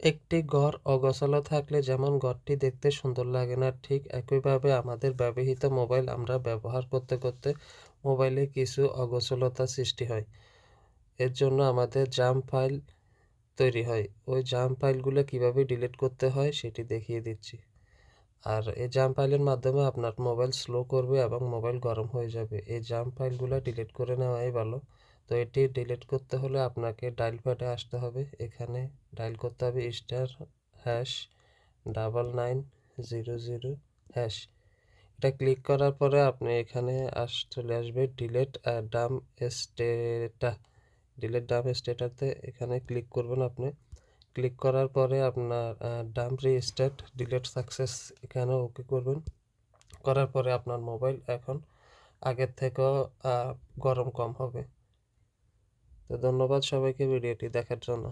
একটি ঘর অগোছালো থাকলে যেমন ঘরটি দেখতে সুন্দর লাগে না, ঠিক একইভাবে আমাদের ব্যবহৃত মোবাইল আমরা ব্যবহার করতে করতে মোবাইলে কিছু অগোছলতা সৃষ্টি হয়। এর জন্য আমাদের জাম্প ফাইল তৈরি হয়। ওই জাম্প ফাইলগুলো কিভাবে ডিলিট করতে হয় সেটি দেখিয়ে দিচ্ছি। আর এই জাম্প ফাইলের মাধ্যমে আপনার মোবাইল স্লো করবে এবং মোবাইল গরম হয়ে যাবে। এই জাম্প ফাইলগুলো ডিলিট করে নেওয়াই ভালো। তো এটি ডিলিট করতে হলে আপনাকে ডায়াল প্যাডে আসতে হবে। এখানে ডায়াল করতে হবে *9900# এটা ক্লিক করার পরে আপনি এখানে চলে আসবে ডিলিট ডাম্প স্টেটাতে এখানে ক্লিক করবেন আপনি। ক্লিক করার পরে আপনার ডাম্প রিস্টার্ট ডিলিট সাকসেস এখানে ওকে করবেন। করার পরে আপনার মোবাইল এখন আগের থেকেও গরম কম হবে। তো ধন্যবাদ সবাইকে ভিডিওটি দেখার জন্য।